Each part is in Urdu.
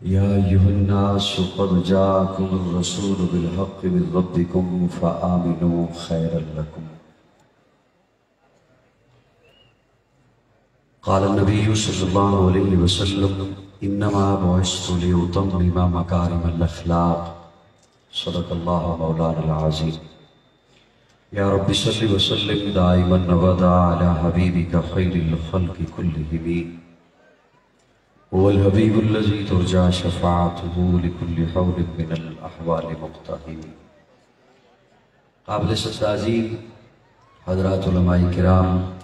يا أيها الناس قد جاءكم الرسول بالحق من ربكم فآمنوا خيرا لكم. قال النبي صلى الله عليه وسلم إنما بعثت لأتمم مكارم الأخلاق. صدق الله مولانا العظيم. يا رب صل وسلم دائما أبدا على حبيبك خير الخلق كلهم، هو الحبيب الذي ترجى شفاعته لكل حول من الأحوال مقتحم. قابل تعظیم حضرات علماء کرام،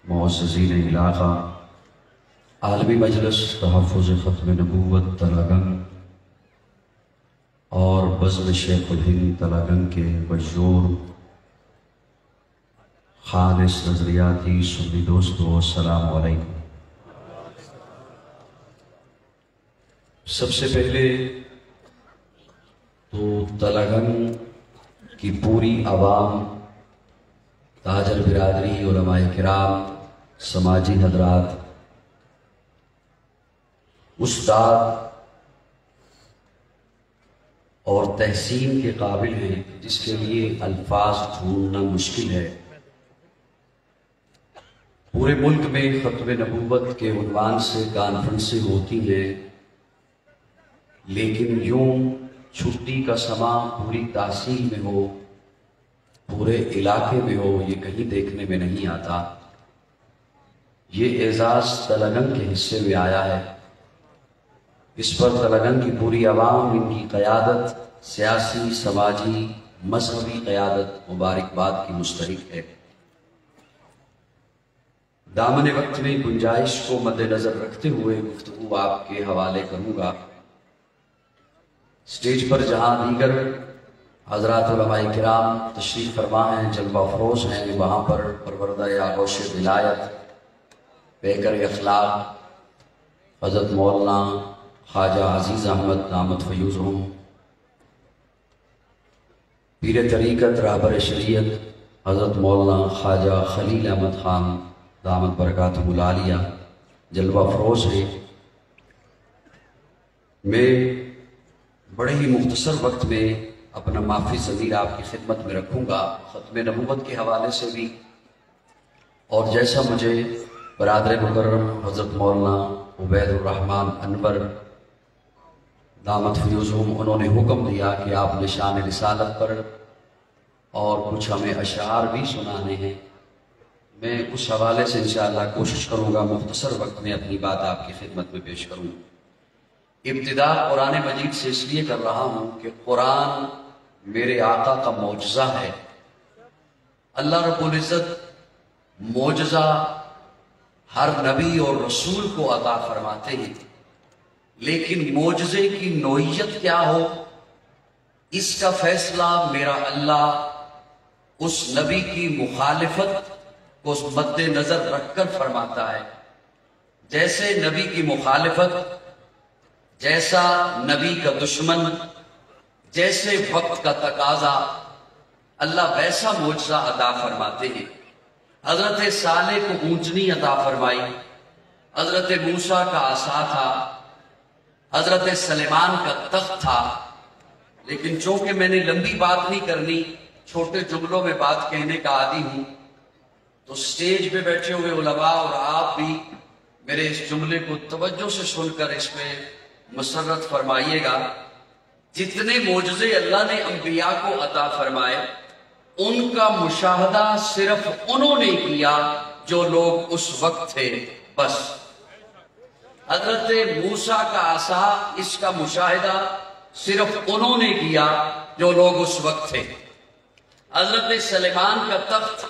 معززین علاقہ، عالمی مجلس تحفظ ختم نبوت تلاگنگ اور بزم شیخ الہند تلاگنگ کے مجذور خالص نظریاتی سنی دوستو، السلام علیکم۔ سب سے پہلے تو تلاگنگ کی پوری عوام، تاجر برادری، علماء کرام، سماجی حضرات، استاد اور تحسین کے قابل ہیں جس کے لیے الفاظ ڈھونڈنا مشکل ہے۔ پورے ملک میں ختم نبوت کے عنوان سے کانفرنسیں ہوتی ہیں، لیکن یوں چھٹی کا سماں پوری تحصیل میں ہو، پورے علاقے میں ہو، یہ کہیں دیکھنے میں نہیں آتا۔ یہ اعزاز تلاگنگ کے حصے میں آیا ہے۔ اس پر تلاگنگ کی پوری عوام، ان کی قیادت، سیاسی، سماجی، مذہبی قیادت مبارکباد کی مستحق ہے۔ دامن وقت میں گنجائش کو مد نظر رکھتے ہوئے گفتگو آپ کے حوالے کروں گا۔ سٹیج پر جہاں دیگر حضرات علماء کرام تشریف فرما ہیں، جلوہ افروز ہیں، وہاں پر پروردہ آغوش ولایت، پیکر اخلاق حضرت مولانا خواجہ عزیز احمد دامت فیوزہم، پیر طریقت رہبر شریعت حضرت مولانا خواجہ خلیل احمد خان دامت برکاتہ العالیہ جلوہ افروز ہیں۔ میں بڑے ہی مختصر وقت میں اپنا معافی ضمیر آپ کی خدمت میں رکھوں گا، ختم نبوت کے حوالے سے بھی، اور جیسا مجھے برادر مکرم حضرت مولانا عبید الرحمن انور دامت فیوزہم انہوں نے حکم دیا کہ آپ نشان رسالت پر اور کچھ ہمیں اشعار بھی سنانے ہیں، میں اس حوالے سے انشاءاللہ کوشش کروں گا مختصر وقت میں اپنی بات آپ کی خدمت میں پیش کروں۔ ابتدا قرآن مجید سے اس لیے کر رہا ہوں کہ قرآن میرے آقا کا معجزہ ہے۔ اللہ رب العزت معجزہ ہر نبی اور رسول کو عطا فرماتے ہیں، لیکن معجزے کی نوعیت کیا ہو، اس کا فیصلہ میرا اللہ اس نبی کی مخالفت کو مد نظر رکھ کر فرماتا ہے۔ جیسے نبی کی مخالفت، جیسا نبی کا دشمن، جیسے وقت کا تقاضا، اللہ ویسا معجزہ عطا فرماتے ہیں۔ حضرت صالح کو اونچنی عطا فرمائی، حضرت موسیٰ کا عصا تھا، حضرت سلیمان کا تخت تھا، لیکن چونکہ میں نے لمبی بات نہیں کرنی، چھوٹے جملوں میں بات کہنے کا عادی ہوں، تو سٹیج پہ بیٹھے ہوئے علماء اور آپ بھی میرے اس جملے کو توجہ سے سن کر اس پہ مسرت فرمائیے گا۔ جتنے معجزے اللہ نے انبیاء کو عطا فرمائے، ان کا مشاہدہ صرف انہوں نے کیا جو لوگ اس وقت تھے، بس۔ حضرت موسیٰ کا عصا، اس کا مشاہدہ صرف انہوں نے کیا جو لوگ اس وقت تھے۔ حضرت سلیمان کا تخت،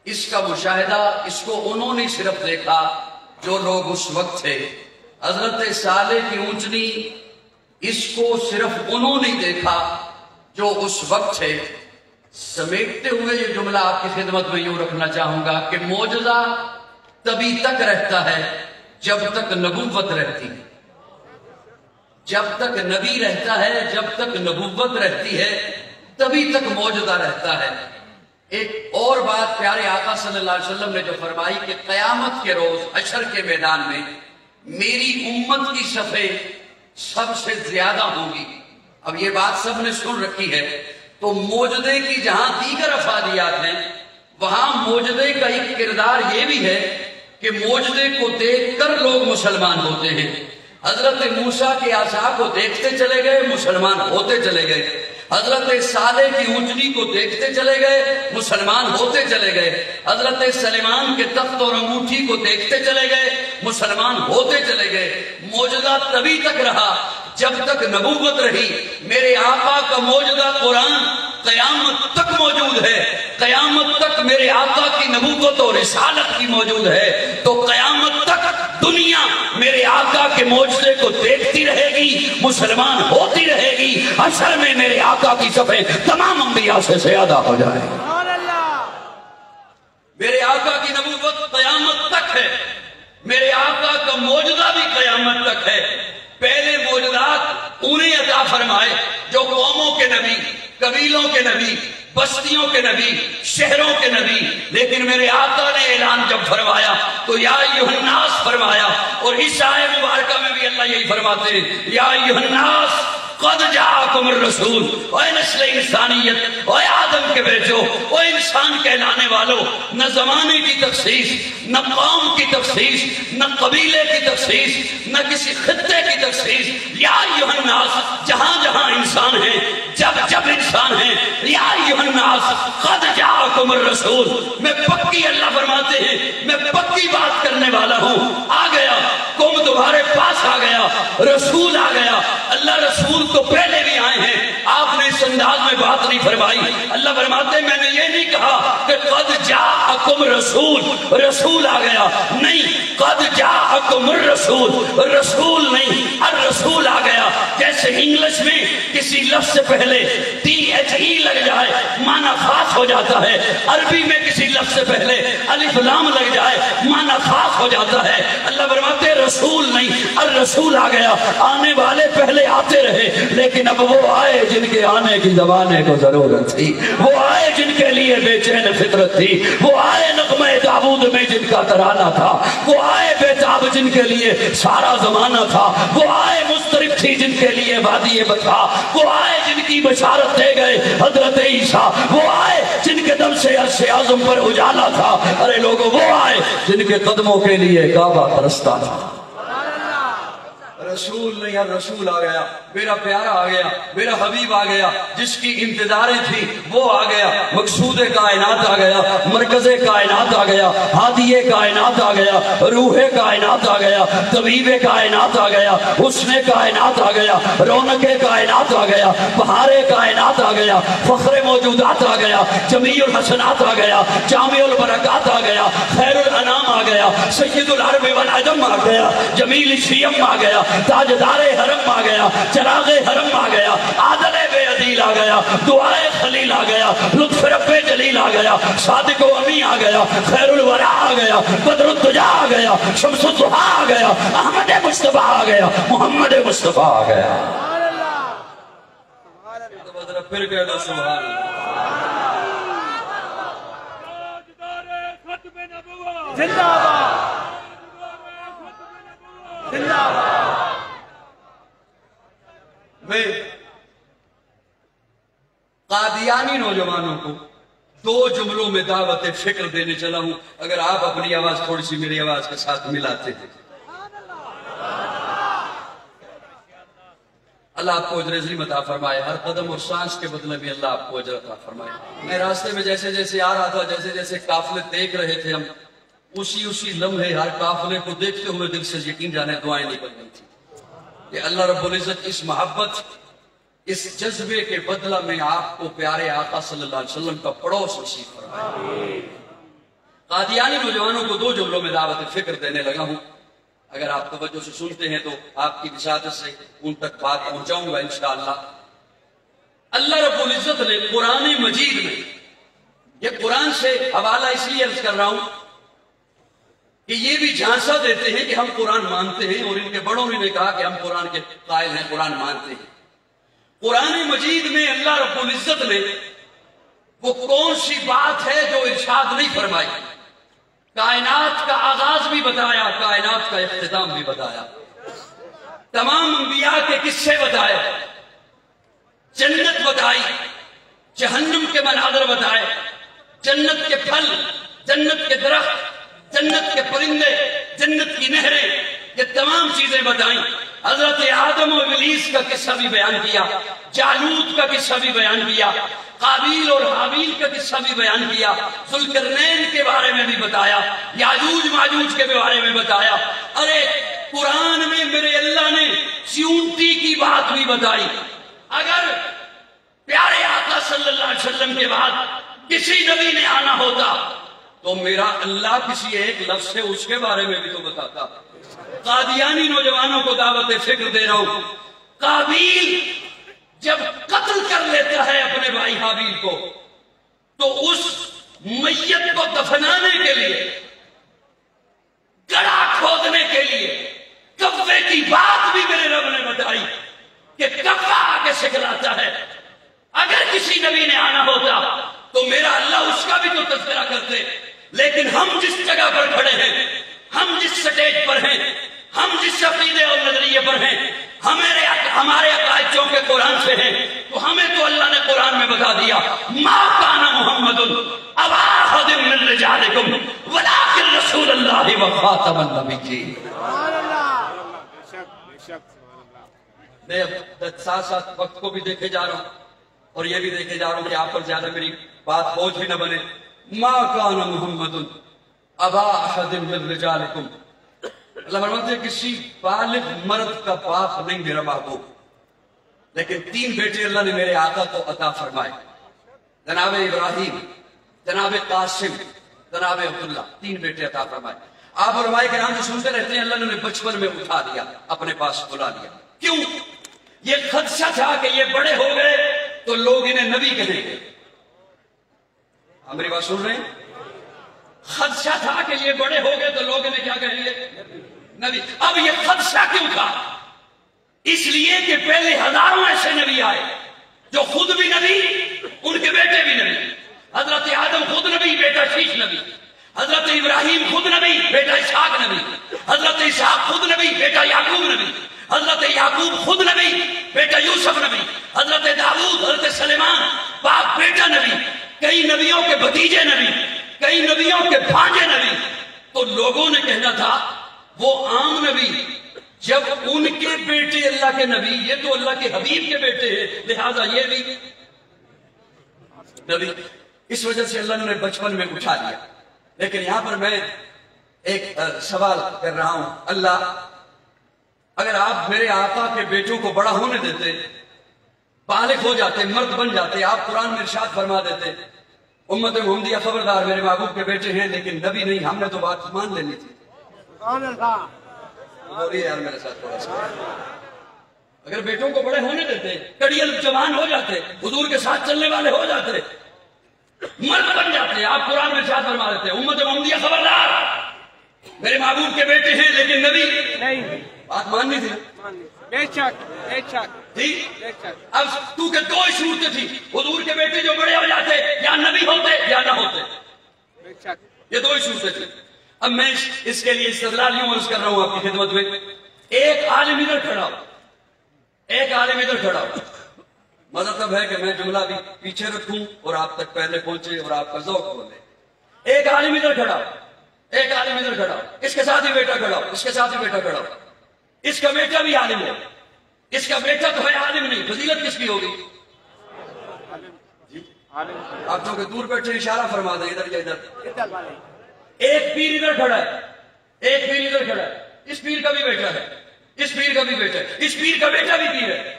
اس کا مشاہدہ، اس کو انہوں نے صرف دیکھا جو لوگ اس وقت تھے۔ حضرت صالح کی اونچنی، اس کو صرف انہوں نے دیکھا جو اس وقت تھے۔ سمیٹتے ہوئے یہ جملہ آپ کی خدمت میں یوں رکھنا چاہوں گا کہ معجزہ تبھی تک رہتا ہے جب تک نبوت رہتی ہے، جب تک نبی رہتا ہے، جب تک نبوت رہتی ہے، تبھی تک معجزہ رہتا ہے۔ ایک اور بات پیارے آقا صلی اللہ علیہ وسلم نے جو فرمائی کہ قیامت کے روز حشر کے میدان میں میری امت کی صفحے سب سے زیادہ ہوگی۔ اب یہ بات سب نے سن رکھی ہے، تو موجدے کی جہاں دیگر افادیات ہیں وہاں موجدے کا ایک کردار یہ بھی ہے کہ موجدے کو دیکھ کر لوگ مسلمان ہوتے ہیں۔ حضرت موسیٰ کے عصا کو دیکھتے چلے گئے، مسلمان ہوتے چلے گئے۔ حضرت صالح کی اونٹنی کو دیکھتے چلے گئے، مسلمان ہوتے چلے گئے۔ حضرت سلیمان کے تخت اور انگوٹھی کو دیکھتے چلے گئے، مسلمان ہوتے چلے گئے۔ موجودہ تبھی تک رہا جب تک نبوت رہی۔ میرے آقا کا موجودہ قرآن قیامت تک موجود ہے، قیامت تک میرے آقا کی نبوت اور رسالت کی موجود ہے، تو قیامت تک دنیا میرے آقا کے معجزے کو دیکھتی رہے گی، مسلمان ہوتی رہے گی، حشر میں میرے آقا کی صفحے تمام انبیاء سے زیادہ ہو جائے۔ میرے آقا کی نبوت قیامت تک ہے، میرے آقا کا معجزہ بھی قیامت تک ہے۔ پہلے معجزات انہیں عطا فرمائے جو قوموں کے نبی، قبیلوں کے نبی، بستیوں کے نبی، شہروں کے نبی، لیکن میرے آقا نے اعلان جب فرمایا تو یا ایھا الناس فرمایا، اور اس آیت مبارکہ میں بھی اللہ یہی فرماتے ہیں، یا ایھا الناس قد جاءکم الرسول۔ اے نسل انسانیت، اے آدم کے بیٹو، اے انسان کہلانے والوں، نہ زمانے کی تخصیص، نہ قوم کی تخصیص، نہ قبیلے کی تخصیص، نہ کسی خطے کی تخصیص، یا ایھا الناس، جہاں جہاں انسان ہیں، جب جب انسان ہیں، یا ایھا الناس قد جاءکم الرسول۔ میں پکی، اللہ فرماتے ہیں میں پکی بات کرنے والا ہوں، آ گیا قوم تمہارے پاس، آ گیا رسول، آ گیا۔ اللہ رسول تو پہلے بھی آئے ہیں، آپ نے اس انداز میں بات نہیں فرمائی۔ اللہ فرماتے ہیں میں نے یہ نہیں کہا کہ قد جاءکم رسول، رسول آ گیا، نہیں، قد جاءکم الرسول، رسول نہیں، الرسول آ گیا۔ جیسے انگلش میں کسی لفظ سے پہلے THE لگ جائے معنی خاص ہو جاتا ہے، عربی میں کسی لفظ سے پہلے الف لام لگ جائے معنی خاص ہو جاتا ہے۔ اللہ فرماتے ہیں رسول نہیں، الرسول آ گیا۔ آنے والے پہلے آتے رہے، لیکن اب وہ آئے جن کے آنے کی زمانے کو ضرورت تھی، وہ آئے جن کے لیے بے چین فطرت تھی، وہ آئے نغمہ داؤد میں جن کا ترانہ تھا، وہ آئے بیتاب جن کے لیے سارا زمانہ تھا، وہ آئے مضطرب تھی جن کے لیے وادی بتا، وہ آئے جن کی بشارت دے گئے حضرت عیسیٰ، وہ آئے جن کے دم سے عرش اعظم پر اجالا تھا۔ ارے لوگوں، وہ آئے جن کے قدموں کے لیے کعبہ ترستا تھا۔ رسول نہیں، رسول آ گیا، میرا پیارا آ گیا، میرا حبیب آ گیا، جس کی انتظاریں تھی وہ آ گیا، مقصود کائنات آ گیا، مرکز کائنات آ گیا، ہادی کائنات آ گیا، روح کائنات آ گیا، طبیب کائنات آ گیا، حسن کائنات آ گیا، رونق کائنات آ گیا، بہار کائنات آ گیا، فخر موجودات آ گیا، جمیع الحسنات آ گیا، جامع البرکات آ گیا، خیر الانام آ گیا، سید العرب والعجم آ گیا، جمیل شیم آ گیا، تاجدار حرم آ گیا، چراغ حرم آ گیا، عادل بے عدیل آ گیا، دعائے خلیل آ گیا، لطف رب جلیل آ گیا، صادق و امی آ گیا، خیر الورا آ گیا، بدر الدجا آ گیا، شمس الضحا آ گیا، احمد مصطفیٰ آ گیا، محمد مصطفیٰ آ گیا۔ پھر کہہ دو سبحان اللہ۔ زندہ باد، زندہ باد۔ میں قادیانی نوجوانوں کو 2 جملوں میں دعوت فکر دینے چلا ہوں، اگر آپ اپنی آواز تھوڑی سی میری آواز کے ساتھ ملاتے تھے۔ اللہ آپ کو اجر عظیم عطا فرمائے، ہر قدم اور سانس کے بدلے میں اللہ آپ کو اجر عطا فرمائے۔ میں راستے میں جیسے جیسے آ رہا تھا، جیسے جیسے قافلے دیکھ رہے تھے ہم، اسی لمحے ہر قافلے کو دیکھتے ہوئے دل سے یقین جانے دعائیں نکل گئی تھی کہ اللہ رب العزت اس محبت، اس جذبے کے بدلہ میں آپ کو پیارے آقا صلی اللہ علیہ وسلم کا پڑوس نصیب فرمائے۔ قادیانی نوجوانوں کو 2 جملوں میں دعوت فکر دینے لگا ہوں، اگر آپ توجہ سے سنتے ہیں تو آپ کی وساطت سے ان تک بات پہنچاؤں گا انشاءاللہ۔ اللہ رب العزت نے قرآن مجید میں، یہ قرآن سے حوالہ اس لیے عرض کر رہا ہوں کہ یہ بھی جھانسا دیتے ہیں کہ ہم قرآن مانتے ہیں، اور ان کے بڑوں نے کہا کہ ہم قرآن کے قائل ہیں، قرآن مانتے ہیں۔ قرآن مجید میں اللہ رب العزت نے وہ کون سی بات ہے جو ارشاد نہیں فرمائی؟ کائنات کا آغاز بھی بتایا، کائنات کا اختتام بھی بتایا، تمام انبیاء کے قصے بتائے، جنت بتائی، جہنم کے مناظر بتائے، جنت کے پھل، جنت کے درخت، جنت کے پرندے، جنت کی نہریں، یہ تمام چیزیں بتائیں۔ حضرت آدم و ابلیس کا قصہ بھی بیان کیا، جالوت کا قصہ بھی بیان کیا، قابیل اور حابیل کا قصہ بھی بیان کیا، ذوالقرنین کے بارے میں بھی بتایا، یاجوج ماجوج کے بارے میں بتایا۔ ارے قرآن میں میرے اللہ نے چیونٹی کی بات بھی بتائی۔ اگر پیارے آقا صلی اللہ علیہ وسلم کے بعد کسی نبی نے آنا ہوتا تو میرا اللہ کسی ایک لفظ سے اس کے بارے میں بھی تو بتاتا۔ قادیانی نوجوانوں کو دعوت فکر دے رہا ہوں، قابیل جب قتل کر لیتا ہے اپنے بھائی حابیل کو تو اس میت کو دفنانے کے لیے، گڑھا کھودنے کے لیے کبے کی بات بھی میرے رب نے بتائی کہ کبا آگے سکھلاتا ہے۔ اگر کسی نبی نے آنا ہوتا تو میرا اللہ اس کا بھی تو تذکرہ کرتے، لیکن ہم جس جگہ پر کھڑے ہیں، ہم جس سٹیج پر ہیں، ہم جس عقیدے اور نظریے پر ہیں، ہمارے عقائد جو کہ قرآن سے ہیں، تو ہمیں تو اللہ نے قرآن میں بتا دیا ما کان محمد ابا احد من رجالکم ولکن رسول اللہ وخاتم النبیین۔ میں ساتھ ساتھ وقت کو بھی دیکھے جا رہا ہوں اور یہ بھی دیکھے جا رہا ہوں کہ آپ پر زیادہ میری بات بوجھ بھی نہ بنے۔ ما کان محمد ابا احد من رجالکم، اللہ فرماتے ہیں کسی بالغ مرد کا باپ نہیں میرا محبوب، لیکن 3 بیٹے اللہ نے میرے آقا کو عطا فرمائے، جناب ابراہیم، جناب قاسم، جناب عبداللہ، 3 بیٹے عطا فرمائے۔ آپ علماء کرام جو سنتے رہتے ہیں اللہ نے بچپن میں اٹھا لیا، اپنے پاس بلا لیا۔ کیوں؟ یہ خدشہ تھا کہ یہ بڑے ہو گئے تو لوگ انہیں نبی کہیں گے۔ آپ میری بات سن رہے ہیں؟ خدشہ تھا کہ یہ بڑے ہو گئے تو لوگ انہیں کیا کہیں گے؟ نبی۔ اب یہ خدشہ کیوں تھا؟ اس لیے کہ پہلے ہزاروں ایسے نبی آئے جو خود بھی نبی، ان کے بیٹے بھی نبی۔ حضرت آدم خود نبی، بیٹا شیش نبی۔ حضرت ابراہیم خود نبی، بیٹا اسحاق نبی۔ حضرت اسحاق خود نبی، بیٹا یعقوب نبی۔ حضرت یعقوب خود نبی، بیٹا یوسف نبی۔ حضرت داؤد، حضرت سلیمان، باپ بیٹا نبی۔ کئی نبیوں کے بھتیجے نبی، کئی نبیوں کے بھانجے نبی۔ تو لوگوں نے کہنا تھا وہ عام نبی، جب ان کے بیٹے اللہ کے نبی، یہ تو اللہ کے حبیب کے بیٹے ہیں، لہذا یہ بھی نبی۔ اس وجہ سے اللہ نے بچپن میں اٹھا لیا۔ لیکن یہاں پر میں ایک سوال کر رہا ہوں، اللہ اگر آپ میرے آقا کے بیٹوں کو بڑا ہونے دیتے، بالغ ہو جاتے، مرد بن جاتے، آپ قرآن میں ارشاد فرما دیتے امت محمدیہ خبردار میرے محبوب کے بیٹے ہیں لیکن نبی نہیں، ہم نے تو بات مان لینی تھی۔ بولیے یار میرے ساتھ تھوڑا سا۔ اگر بیٹوں کو بڑے ہونے دیتے، کڑیل جوان ہو جاتے، حضور کے ساتھ چلنے والے ہو جاتے، مرد بن جاتے، آپ قرآن میں ارشاد فرما دیتے امت محمدیہ خبردار میرے محبوب کے بیٹے ہیں لیکن نبی نہیں، بات ماننی تھی نا؟ بے شک بے شک تھی۔ بے شک۔ اب تو کہ 2 صورتیں تھی، حضور کے بیٹے جو بڑے ہو جاتے یا نبی ہوتے یا نہ ہوتے، بے شک۔ یہ 2 صورتیں تھی۔ اب میں اس کے لیے استدلال یوں عرض کر رہا ہوں آپ کی خدمت میں، ایک عالم ادھر کھڑا ہو، ایک عالم ادھر کھڑا ہو، مطلب ہے کہ میں جملہ بھی پیچھے رکھوں اور آپ تک پہلے پہنچے اور آپ کا ذوق بولے۔ ایک عالم ادھر کھڑا ہو، ایک عالم ادھر کھڑا ہو، اس کے ساتھ ہی بیٹا کھڑا ہو، اس کے ساتھ ہی بیٹا کھڑا ہو، اس کا بیٹا بھی عالم ہے، اس کا بیٹا تو ہے عالم نہیں، فضیلت کس کی ہوگی؟ آپ جو کہ دور بیٹھے اشارہ فرما دیں ادھر یا ادھر۔ ایک پیر ادھر کھڑا ہے، ایک پیر ادھر کھڑا ہے، اس پیر کا بھی بیٹا ہے، اس پیر کا بھی بیٹا ہے، اس پیر کا بیٹا بھی پیر ہے،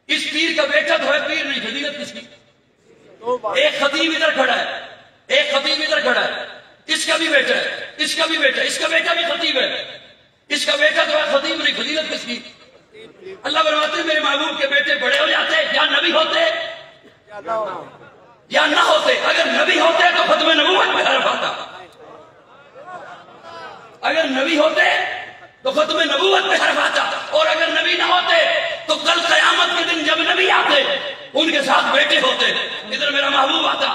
اس پیر کا بیٹا تو ہے پیر نہیں، فضیلت کس کی؟ ایک خطیب ادھر کھڑا ہے، ایک خطیب ادھر کھڑا ہے، اس کا بھی بیٹا ہے، اس کا بھی بیٹا ہے، اس کا بیٹا بھی خطیب ہے، اس کا بیٹا تو ہے خطیب نہیں، فضیلت کس کی؟ اللہ فرماتے ہیں میرے محبوب کے بیٹے بڑے ہو جاتے یا نبی ہوتے یا نہ ہوتے۔ اگر نبی ہوتے تو ختم نبوت پہ حرف آتا، اگر نبی ہوتے تو ختم نبوت پہ حرف آتا، اور اگر نبی نہ ہوتے تو کل قیامت کے دن جب نبی آتے ان کے ساتھ بیٹے ہوتے، ادھر میرا محبوب آتا،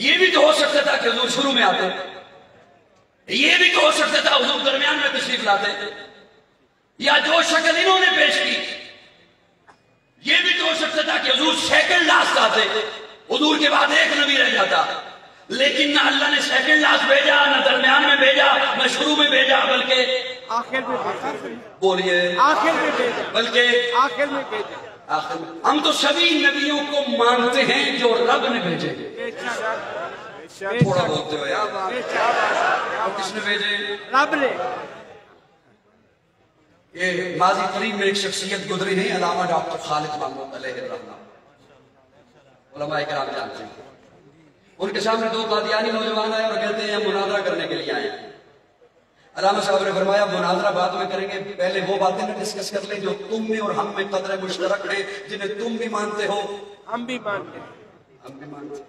یہ بھی تو ہو سکتا تھا کہ حضور شروع میں آتے, یہ بھی تو ہو سکتا تھا حضور درمیان میں تشریف لاتے, یا جو شکل انہوں نے پیش کی یہ بھی تو ہو سکتا تھا کہ حضور سیکنڈ لاسٹ آتے, حضور کے بعد ایک نبی رہ جاتا. لیکن نہ اللہ نے سیکنڈ لاسٹ بھیجا, نہ درمیان میں بھیجا, نہ شروع میں بھیجا, بلکہ آخر میں بھیجا, بولیے آخر میں بھیجا, بلکہ آخر میں بھیجا. آخر میں. ہم تو سبھی نبیوں کو مانتے ہیں جو رب نے بھیجے. بے شک, بے شک, تھوڑا بولتے ہو یار, بے شک, اور کس نے بھیجے؟ رب نے. یہ ماضی قریب میں ایک شخصیت گزری ہے, علامہ ڈاکٹر خالد محمود علیہ الرحمہ, علماء کرام جانتے ہیں. ان کے سامنے دو قادیانی نوجوان آئے اور کہتے ہیں ہم مناظرہ کرنے کے لیے آئے ہیں. علامہ صاحب نے فرمایا مناظرہ بعد میں کریں گے, پہلے وہ باتیں نہ ڈسکس کر لیں جو تم میں اور ہم میں قدر مشترک ہیں, جنہیں تم بھی مانتے ہو ہم بھی مانتے ہیں. ہم بھی مانتے ہیں.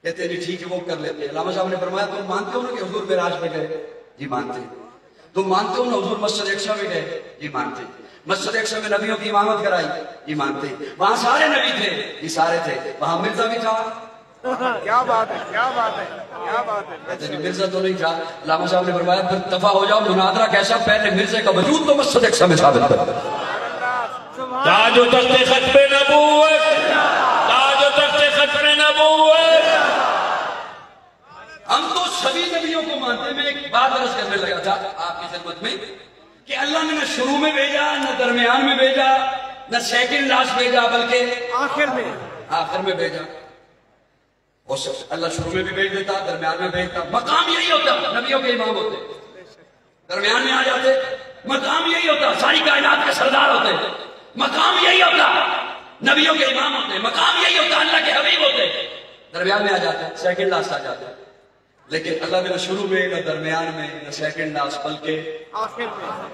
کہتے ہیں جی ٹھیک ہے وہ کر لیتے ہیں. علامہ صاحب نے فرمایا تم مانتے ہو نا کہ حضور معراج پہ گئے؟ جی مانتے ہیں. تم مانتے ہو نا حضور مسجد اقصی میں گئے؟ جی مانتے ہیں. مسجد اقصی میں نبیوں کی امامت کرائی؟ جی مانتے ہیں. وہاں سارے نبی تھے؟ جی سارے تھے. وہاں مرزا بھی تھا؟ کیا بات ہے, کیا بات ہے, کیا بات ہے. کہتے ہیں مرزا تو نہیں تھا. علامہ صاحب نے فرمایا پھر دفع ہو جاؤ, مناظرہ کیسا؟ پہلے مرزا کا وجود تو مسجد اقصی میں ثابت کرو. تاج و تخت ختم نبوت, تاج و تخت ختم نبوت. ہم تو سبھی نبیوں کو مانتے ہیں. میں ایک بات عرض کرنے لگا تھا آپ کی خدمت میں کہ اللہ نے نہ شروع میں بھیجا, نہ درمیان میں بھیجا, نہ سیکنڈ لاسٹ بھیجا, بلکہ آخر میں. آخر میں بھیجا. اور اللہ شروع میں بھی بھیج دیتا, درمیان میں بھیجتا. مقام یہی ہوتا, نبیوں کے امام ہوتے, درمیان میں آ جاتے. مقام یہی ہوتا, ساری کائنات کے سردار ہوتے. مقام یہی ہوتا, نبیوں کے امام ہوتے. مقام یہی ہوتا, اللہ کے حبیب ہوتے, درمیان میں آ جاتے, سیکنڈ لاسٹ آ جاتے. لیکن اللہ نے نہ شروع میں, نہ درمیان میں, نہ سیکنڈ لاسٹ, بلکہ آخر میں.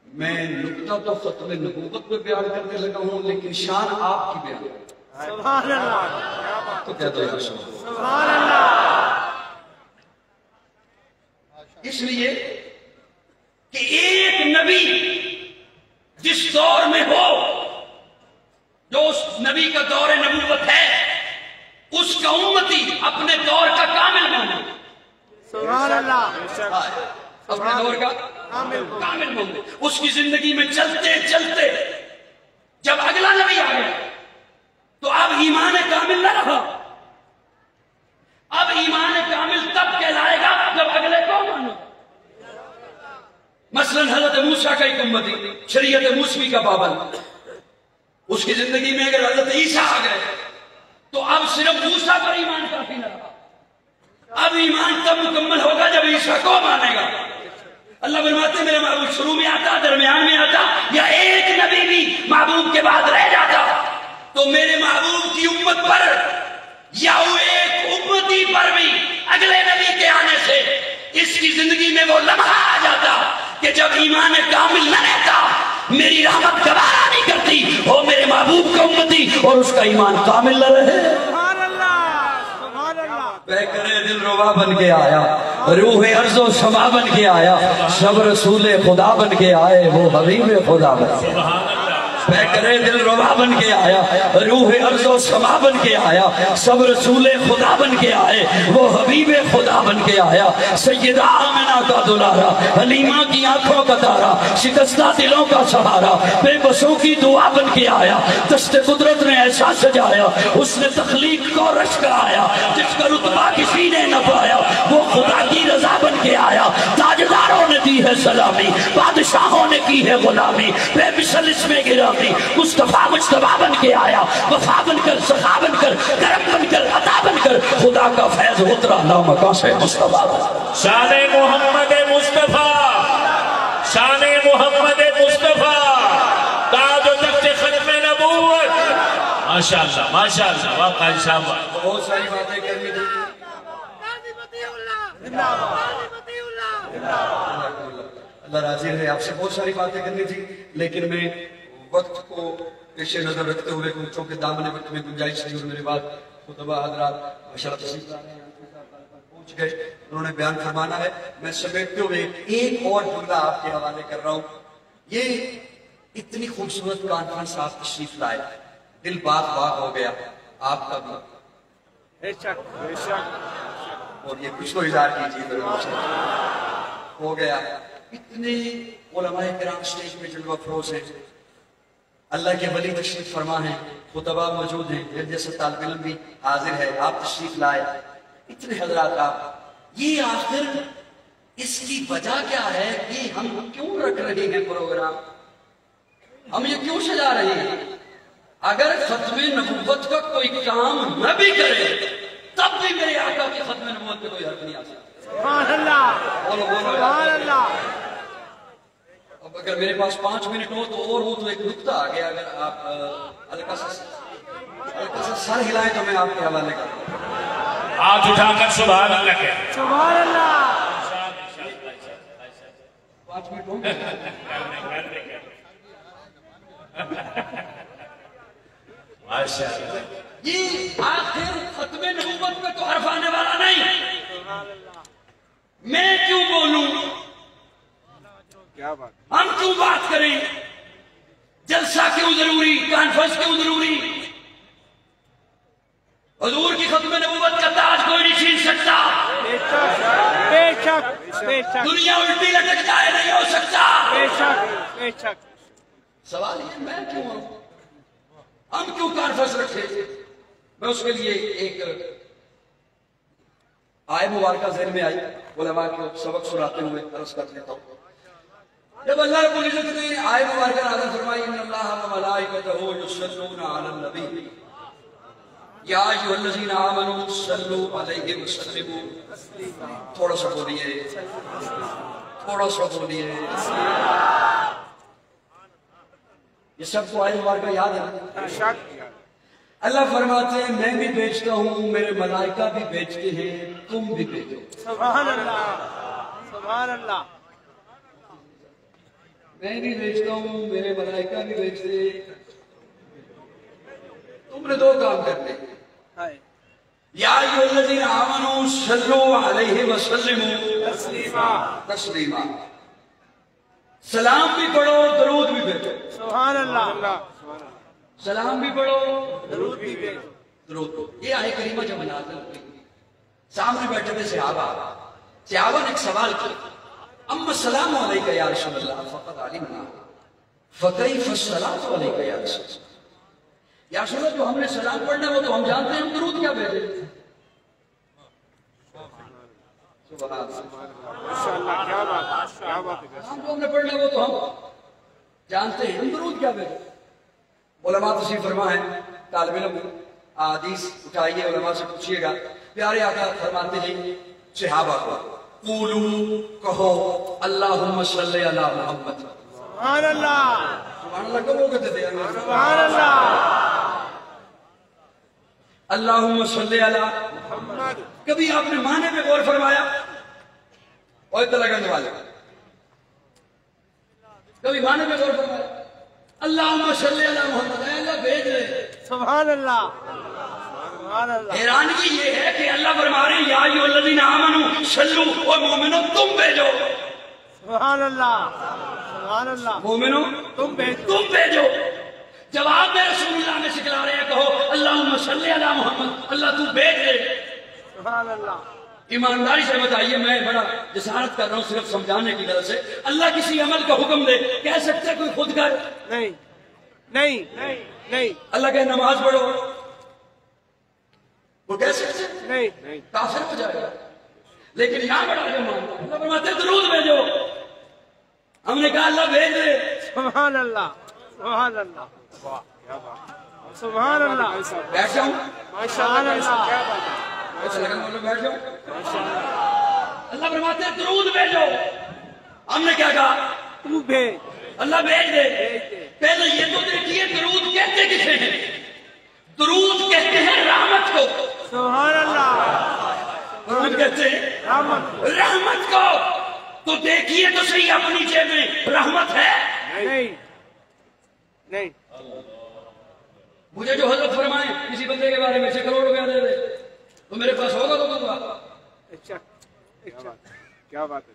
میں نکتہ تو ختم نبوت میں بیان کرنے لگا ہوں, لیکن شان آپ کی بیان. سبحان اللہ, تو کہتے ہیں سبحان اللہ. اس لیے کہ ایک نبی جس دور میں ہو, جو اس نبی کا دور نبوت ہے, اس کا امتی اپنے دور کا کامل مانے. سبحان اللہ. اپنے دور کا کامل مانے. اس کی زندگی میں چلتے چلتے جب اگلا نبی آ گیا تو اب ایمان کامل نہ رہا. اب ایمان کامل تب کہلائے گا جب اگلے کو مانو. مثلا حضرت موسیٰ کا ایک امتی, شریعت موسوی کا پابند, اس کی زندگی میں اگر حضرت عیسیٰ آ گئے تو اب صرف موسیٰ پر ایمان کافی نہ رہا. اب ایمان تب مکمل ہوگا جب عیسیٰ کو مانے گا. اللہ فرماتے میرے محبوب شروع میں آتا, درمیان میں آتا, یا ایک نبی بھی محبوب کے بعد رہ جاتا تو میرے محبوب کی امت پر یا وہ ایک امتی پر بھی اگلے نبی کے آنے سے اس کی زندگی میں وہ لمحہ آ جاتا کہ جب ایمان کامل نہ رہتا, میری رحمت گوارا نہیں کرتی ہو میرے محبوب کا امتی اور اس کا ایمان کامل نہ رہے. سبحان اللہ, سبحان اللہ. بے کرے دل ربا بن کے آیا, روح ارض و سما بن کے آیا, سب رسول خدا بن کے آئے, وہ حبیب خدا بن کے آیا. بے کرے دل ربا بن کے آیا, روح ارض و سما بن کے آیا, سب رسول خدا بن کے آئے, وہ حبیب خدا بن کے آیا. سیدہ آمنہ کا دلارا, حلیمہ کی آنکھوں کا تارا, شکستہ دلوں کا سہارا, بے بسوں کی دعا بن کے آیا. دست قدرت نے ایسا سجایا, اس نے تخلیق کو رش کرایا, جس کا رتبہ کسی نے نہ پایا, وہ خدا کی رضا بن کے آیا. تاجداروں نے دی ہے سلامی, بادشاہوں نے کی ہے غلامی, بے مثل اس میں گرامی, مصطفیٰ مجتبیٰ بن کے آیا. وفا بن کر, سخا بن کر, کرم بن کر, عطا بن کر, خدا کا فیض اترا نامکاں سے مصطفیٰ. شان محمد مصطفیٰ, شان محمد مصطفیٰ, تاج و تخت ختم نبوت. ماشاءاللہ, ماشاءاللہ, واقعی صاحب. بہت ساری باتیں کرنی تھی. اللہ راضی رہے, آپ سے بہت ساری باتیں کرنی تھی, لیکن میں وقت کو پیش نظر رکھتے ہوئے چونکہ دامن وقت میں گنجائش نہیں, اور میرے بعد خطبہ حضرات ماشاءاللہ تشریف لانے پہنچ گئے, انہوں نے بیان فرمانا ہے. میں سمیٹتے ہوئے ایک اور جملہ آپ کے حوالے کر رہا ہوں. یہ اتنی خوبصورت کانفرنس آپ تشریف لائے, دل باغ باغ ہو گیا آپ کا بھی. اور یہ کچھ تو اظہار کیجیے ہو گیا. اتنے علماء کرام اسٹیج پہ جلوہ افروز ہیں, اللہ کے ولی تشریف فرما ہیں, خطبہ موجود ہیں, میرے جیسا طالب علم بھی حاضر ہے, آپ تشریف لائے, اتنے حضرات آپ. یہ آخر اس کی وجہ کیا ہے کہ ہم کیوں رکھ رہے ہیں پروگرام, ہم یہ کیوں سجا رہے ہیں؟ اگر ختم نبوت کا کوئی کام نہ بھی کرے تب بھی میرے آقا کی ختم نبوت پہ کوئی حرف نہیں آ سکتا. سبحان اللہ, بولو بولو سبحان اللہ. اب اگر میرے پاس 5 منٹ ہو تو اور ہو تو ایک نکتہ آ گیا, اگر آپ ہلکا سا سر ہلائیں تو میں آپ کے حوالے کروں. ہاتھ اٹھا کر سبحان اللہ کہہ. سبحان اللہ. 5 منٹ ہو یہ آخر ختم نبوت میں تو حرف آنے والا نہیں, میں کیوں بولوں, کیا بات, ہم کیوں بات کریں, جلسہ کیوں ضروری, کانفرنس کیوں ضروری؟ حضور کی ختم نبوت کا تاج کوئی نہیں چھین سکتا, بے شک بے شک بے شک دنیا الٹی لٹک جائے نہیں ہو سکتا. بے شک بے شک. سوال یہ میں کیوں ہوں, ہم کیوں کانفرنس رکھے؟ میں اس کے لیے ایک آئے مبارکہ ذہن میں آئی, علماء کو سبق سناتے ہوئے عرض کر لیتا ہوں. جب اللہ رب العزت نے آئے مبارکہ نازل فرمائی ان اللہ و ملائکتہ یصلون علی النبی یا ایھا الذین آمنوا صلوا علیہ وسلموا, تھوڑا سا بولیے, تھوڑا سا بولیے. یہ سب کو آئے مبارکہ یاد ہے. بے شک. اللہ فرماتے ہیں میں بھی بیچتا ہوں, میرے ملائکہ بھی بیچتے ہیں, تم بھی بیچو. سبحان اللہ, سبحان اللہ. میں بھی بیچتا ہوں, میرے ملائکہ بھی بیچتے ہیں, تم نے 2 کام کرنے. یا ایھا الذین آمنوا صلوا علیہ وسلموا تسلیما, سلام بھی پڑھو, درود بھی بھیجو. سبحان اللہ. سلام بھی پڑھو, درود بھی بھیجو. درود. یہ آئے کریمہ جب نازل ہوئی, سامنے بیٹھے تھے صحابہ نے ایک سوال کیا, اما السلام علیکہ یا رسول اللہ فقد علمنا فکیف الصلاۃ علیکہ یا رسول اللہ. یا رسول اللہ, جو ہم نے سلام پڑھنا ہے وہ تو ہم جانتے ہیں, ہم درود کیا بھیجیں؟ سبحان اللہ, ماشاءاللہ. کیا بات, کیا بات ہے. سلام جو ہم نے پڑھنا ہے وہ تو ہم جانتے ہیں, ہم درود کیا بھیجیں؟ علماء تشریف فرما ہے, طالب علم حدیث اٹھائیے, علماء سے پوچھیے گا. پیارے آقا فرماتے ہیں صحابہ کو, قولو کہو اللہم صلی علی محمد. سبحان اللہ, سبحان اللہ کب وہ کہتے تھے؟ سبحان اللہ. اللہم صلی علی. محمد. کبھی آپ نے معنی پہ غور فرمایا؟ اور اطلاع کرنے والے کبھی معنی پہ غور فرمایا؟ اللہم صلی علی محمد, اے اللہ بھیج رہے. سبحان اللہ, سبحان اللہ. حیرانگی یہ ہے کہ اللہ فرما رہے ہیں یا ایھا الذین آمنوا صلوا, اور مومنوں تم بھیجو. سبحان اللہ, سبحان اللہ. مومنوں تم بھیجو. تم بھیجو. جواب میں رسول اللہ میں سکھلا رہے ہیں, کہو اللہم صلی علی محمد, اللہ تو بھیج دے. سبحان اللہ. ایمانداری سے بتائیے, میں بڑا جسارت کر رہا ہوں صرف سمجھانے کی غرض سے, اللہ کسی عمل کا حکم دے, کہہ سکتے کوئی خود کر؟ نہیں نہیں نہیں نہیں اللہ کہ نماز پڑھو, وہ کہہ سکتے نہیں نہیں. کافر ہو جائے گا. لیکن یہاں بڑا جمان, اللہ فرماتے درود بھیجو. ہم نے کہا اللہ بھیج دے. سبحان اللہ, سبحان اللہ. سبحان اللہ. بیٹھ جاؤں, سبحان اللہ. ایسا لگا مطلب بیٹھ جاؤں. اللہ فرماتے درود بھیجو. ہم نے کیا کہا؟ تو بھیج. اللہ بھیج دے. پہلے یہ تو دیکھیے درود کہتے کسے ہیں؟ درود کہتے ہیں رحمت کو. سبحان اللہ. درود کہتے ہیں رحمت. رحمت کو. تو دیکھیے تو صحیح اپنی جیب میں رحمت ہے. نہیں نہیں. مجھے جو حضرت فرمائے کسی بندے کے بارے میں 6 کروڑ روپیہ دے دے, تو میرے پاس ہوگا تو دوں گا. اچھا اچھا. کیا بات ہے,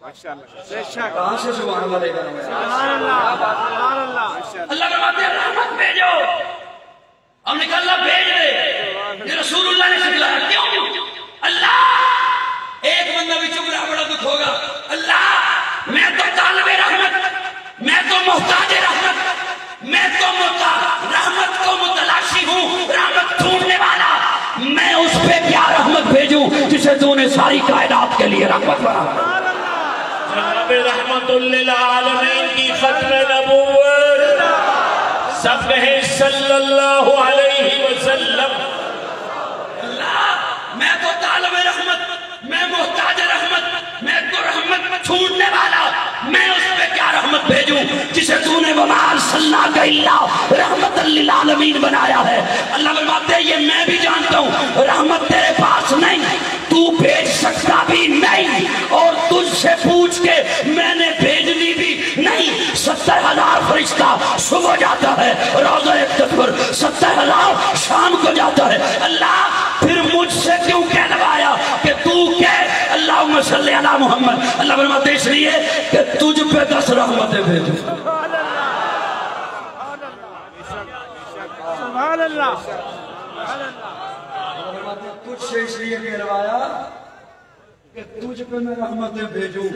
ماشاءاللہ. بے شک. کہاں سے سبحان اللہ لے کر آؤں؟ سبحان اللہ, سبحان اللہ. اللہ فرماتے ہیں رحمت بھیجو. ہم نے کہا اللہ بھیج دے. سبحان یہ رسول اللہ نے سکھلایا. کیوں؟ اللہ ایک بندہ بھی چپ رہا بڑا دکھ ہوگا. اللہ میں تو طالب رحمت، میں تو محتاج رحمت، میں تو رحمت کو متلاشی ہوں، رحمت ڈھونڈنے والا. میں اس پہ کیا رحمت بھیجوں جسے تو نے ساری کائنات کے لیے رحمت بنا. جناب رحمت للعالمین کی ختم نبوت، سب کہیں صلی اللہ علیہ وسلم. اللہ میں تو طالب رحمت، میں محتاج رحمت، میں تو رحمت چھوڑنے والا. میں اس پہ کیا رحمت بھیجوں جسے تو نے وما ارسلناک الا رحمت للعالمین بنایا ہے. اللہ فرماتے ہیں یہ میں بھی جانتا ہوں رحمت تیرے پاس نہیں، تو بھیج سکتا بھی نہیں، اور تجھ سے پوچھ کے میں نے بھیجنی بھی نہیں. 70,000 فرشتہ صبح جاتا ہے روضہ اقدس پر، 70,000 شام کو جاتا ہے. اللہ پھر مجھ سے کیوں کہلوایا کہ تو کہہ اللہم صلی علی محمد. اللہ فرماتے اس لیے کہ تجھ پہ 10 رحمتیں بھیجوں. سبحان اللہ. تجھ سے اس لیے کہلوایا کہ تجھ پہ میں رحمتیں بھیجوں.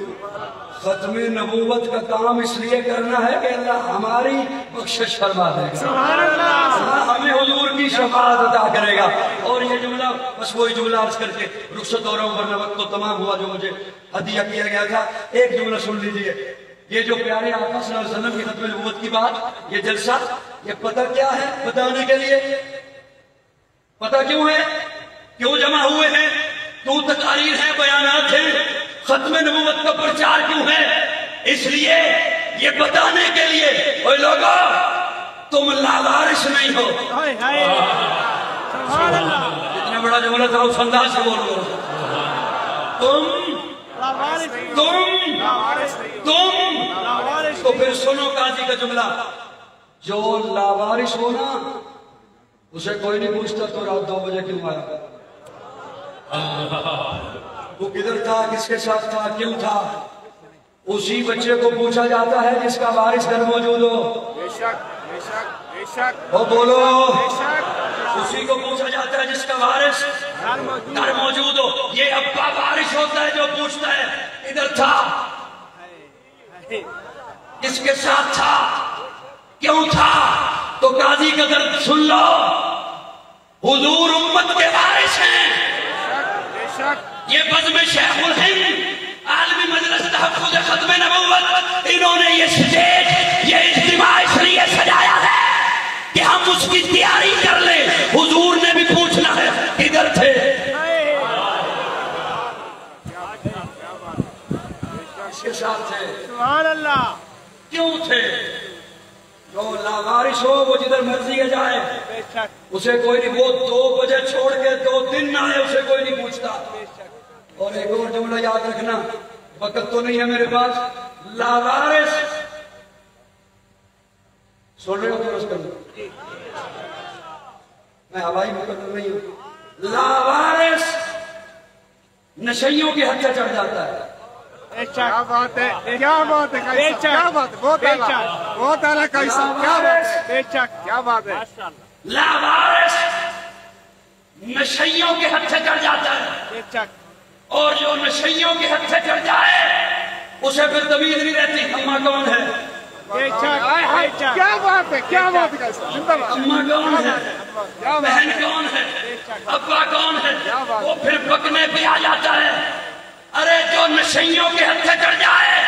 ختم نبوت کا کام اس لیے کرنا ہے کہ اللہ ہماری بخشش فرما دے گا، اللہ ہمیں حضور کی شفاعت عطا کرے گا. اور یہ جملہ بس وہی جملہ عرض کر کے رخصت ہو رہا ہوں ورنہ وقت تو تمام ہوا جو مجھے ہدیہ کیا گیا تھا. ایک جملہ سن لیجئے. یہ جو پیارے آقا صلی اللہ علیہ وسلم کی ختم نبوت کی بات، یہ جلسہ، یہ پتہ کیا ہے بتانے کے لیے؟ پتہ کیوں ہے؟ کیوں جمع ہوئے ہیں؟ کیوں تقاریر ہیں، بیانات ہیں؟ ختم نبوت کا پرچار کیوں ہے؟ اس لیے یہ بتانے کے لیے اوے لوگو تم لاوارث نہیں ہو. اتنا بڑا جملہ تھا اس انداز سے بولو. تم تو پھر سنو قاضی کا جملہ، جو لاوارث ہو نا اسے کوئی نہیں پوچھتا تو رات 2 بجے کیوں آیا، وہ کدھر تھا، کس کے ساتھ تھا، کیوں تھا. اسی بچے کو پوچھا جاتا ہے جس کا وارث گھر موجود ہو. بے شک بے شک بے شک. وہ بولو. بے شک. اسی کو پوچھا جاتا ہے جس کا وارث گھر موجود ہو. یہ ابا وارث ہوتا ہے جو پوچھتا ہے ادھر تھا، کس کے ساتھ تھا، کیوں تھا. تو قاضی کا درد سن لو، حضور امت کے وارث ہیں. بے شک. یہ بزم شیخ الہند عالمی مجلس تحفظ ختم نبوت، انہوں نے یہ سٹیج، یہ اجتماع اس لیے سجایا ہے کہ ہم اس کی تیاری کر لیں. حضور نے بھی پوچھنا ہے کدھر تھے. اس کے ساتھ تھے، سبحان اللہ. کیوں تھے. جو لاوارث ہو وہ جدھر مرضی ہے جائے، بے شک. اسے کوئی نہیں، وہ 2 بجے چھوڑ کے 2 دن نہ آئے اسے کوئی نہیں پوچھتا. اور ایک اور جملہ یاد رکھنا، وقت تو نہیں ہے میرے پاس. لاوارث سن رہے ہو درست کر لو، میں ہوائی مقدر نہیں ہوں. لاوارث نشیوں کے ہتھے چڑھ جاتا ہے. کیا بات ہے، کیا بات ہے، کیا بات ہے، بہت اعلیٰ، بہت اعلیٰ کا حصہ. کیا بات ہے، بے شک، کیا بات ہے. لاوارث نشیوں کے ہتھے چڑھ جاتا ہے، بے شک. اور جو نشیوں کے ہتھے چڑھ جائے اسے پھر تمیز نہیں رہتی اماں کون ہے، بے شک، بے شک. کیا بات ہے، کیا بات ہے. زندہ باد. اماں کون ہے، کیا بات بہن ہے. کون ہے، ابا کون ہے. وہ پھر پکنے پہ آ جاتا ہے. ارے جو نشیوں کے ہتھے چڑھ جائے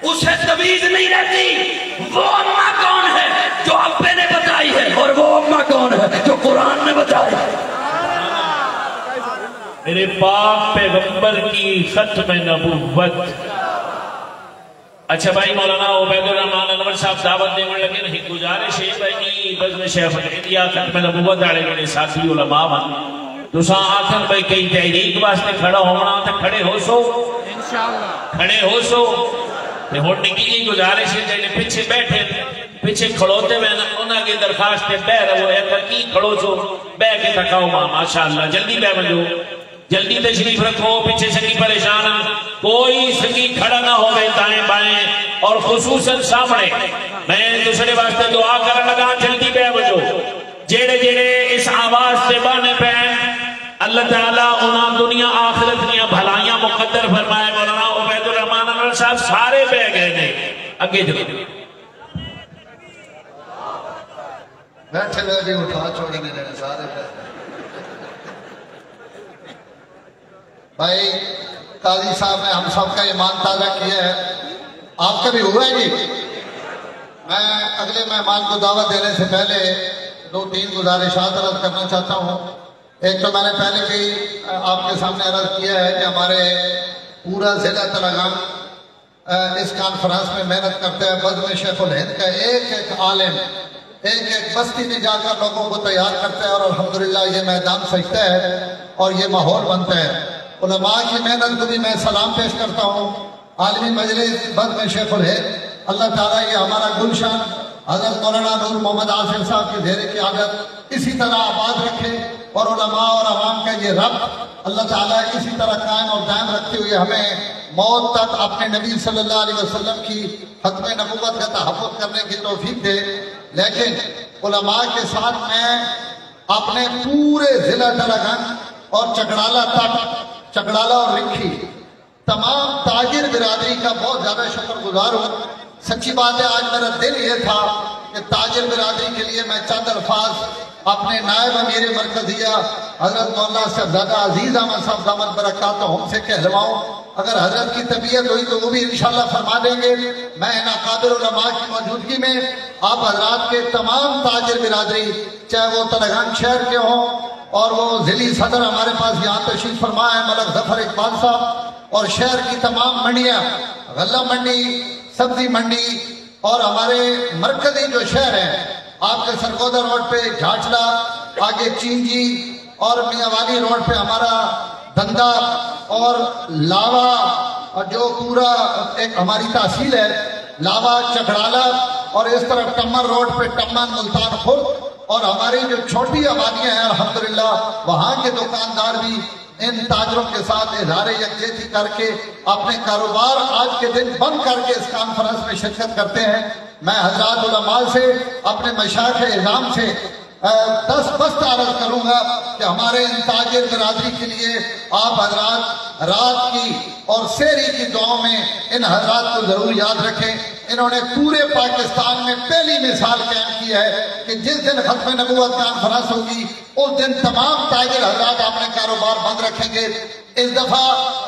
اسے تمیز نہیں رہتی وہ اماں کون ہے جو ابے نے بتائی ہے، اور وہ اماں کون ہے جو قرآن نے بتائی ہے. میرے پاک پیغمبر کی ختم نبوت. اچھا بھائی مولانا عبید الرحمان انور صاحب دعوت دے لگے نہیں. گزارش ہے بھائی بزم شیخ الہند ختم نبوت والے میرے ساتھی علماء بن تساں آخر بھائی کئی تحریک واسطے کھڑا ہونا تو کھڑے ہو سو، انشاءاللہ کھڑے ہو سو. ہوں نکی جی گزارش ہے جی پیچھے بیٹھے پیچھے کھڑوتے ہوئے انہاں کی درخواست بہ رہو ہے کی کھڑو سو بہ کے تکاؤ ماں ماشاءاللہ جلدی بہ بجو جلدی تشریف رکھو. پیچھے سنگی پریشان کوئی سنگی کھڑا نہ ہوئے دائیں بائیں اور خصوصاً سامنے. میں دوسرے واسطے دعا کرنے لگا جلدی بہ بجو. جیڑے جیڑے اس آواز سے بانے پہ تعالیٰ انہاں دنیا آخرت دنیا بھلائیاں مقدر فرمائے. مولانا عبید الرحمان انور صاحب سارے بہ گئے نے اگے جو بیٹھے ہوئے بھی اٹھا چھوڑنے نے سارے بھائی. قاضی صاحب نے ہم سب کا ایمان تازہ کیا ہے. آپ کا بھی ہوا ہے جی. میں اگلے مہمان کو دعوت دینے سے پہلے 2-3 گزارشات عرض کرنا چاہتا ہوں. ایک تو میں نے پہلے بھی آپ کے سامنے عرض کیا ہے کہ ہمارے پورا ضلع تلنگانہ اس کانفرنس میں محنت کرتے ہیں. بزم شیخ الہند کا ایک ایک عالم ایک ایک بستی میں جا کر لوگوں کو تیار کرتا ہے اور الحمدللہ یہ میدان سجتا ہے اور یہ ماحول بنتا ہے. علماء کی محنت کو بھی میں سلام پیش کرتا ہوں. عالمی مجلس بزم شیخ الہند اللہ تعالیٰ یہ ہمارا گلشن حضرت مولانا نور محمد عاصم صاحب کی زیر قیادت اسی طرح آباد رکھے اور علماء اور عوام کا یہ ربط اللہ تعالیٰ اسی طرح قائم اور دائم رکھتے ہوئے ہمیں موت تک اپنے نبی صلی اللہ علیہ وسلم کی ختم نبوت کا تحفظ کرنے کی توفیق دے. لیکن علماء کے ساتھ میں اپنے پورے ضلع تلنگانہ اور چکڑالہ تک چکڑالہ اور رکھی تمام تاجر برادری کا بہت زیادہ شکر گزار ہوں. سچی بات ہے آج میرا دل یہ تھا کہ تاجر برادری کے لیے میں چند الفاظ اپنے نائب امیر مرکزیہ حضرت مولانا صاحبزادہ عزیز احمد صاحب دامت برکاتہم سے کہلواؤں. اگر حضرت کی طبیعت ہوئی تو وہ بھی انشاءاللہ فرما دیں گے. میں ان اکابر علماء کی موجودگی میں آپ حضرات کے تمام تاجر برادری چاہے وہ تلنگانہ شہر کے ہوں اور وہ ضلعی صدر ہمارے پاس یہاں تشریف فرما ہے ملک ظفر اقبال صاحب اور شہر کی تمام منڈیاں غلہ منڈی سبزی منڈی اور ہمارے مرکزی جو شہر ہیں آپ کے سرگودا روڈ پہ جھاچلا آگے چینجی اور میاں والی روڈ پہ ہمارا دندا اور لاوا اور جو پورا ایک ہماری تحصیل ہے لاوا چکڑالہ اور اس طرح ٹمر روڈ پہ ٹمن ملتان خورد اور ہماری جو چھوٹی آبادیاں ہیں الحمدللہ وہاں کے دکاندار بھی ان تاجروں کے ساتھ اظہار یکجہتی کر کے اپنے کاروبار آج کے دن بند کر کے اس کانفرنس میں شرکت کرتے ہیں. میں حضرات علماء سے اپنے مشائخ اعظام سے دست عرض کروں گا کہ ہمارے ان تاجر برادری کے لیے آپ حضرات رات کی اور سحری کی دعاؤں میں ان حضرات کو ضرور یاد رکھیں. انہوں نے پورے پاکستان میں پہلی مثال قائم کی ہے کہ جس دن ختم نبوت کانفرنس ہوگی اس دن تمام تاجر حضرات اپنے کاروبار بند رکھیں گے. اس دفعہ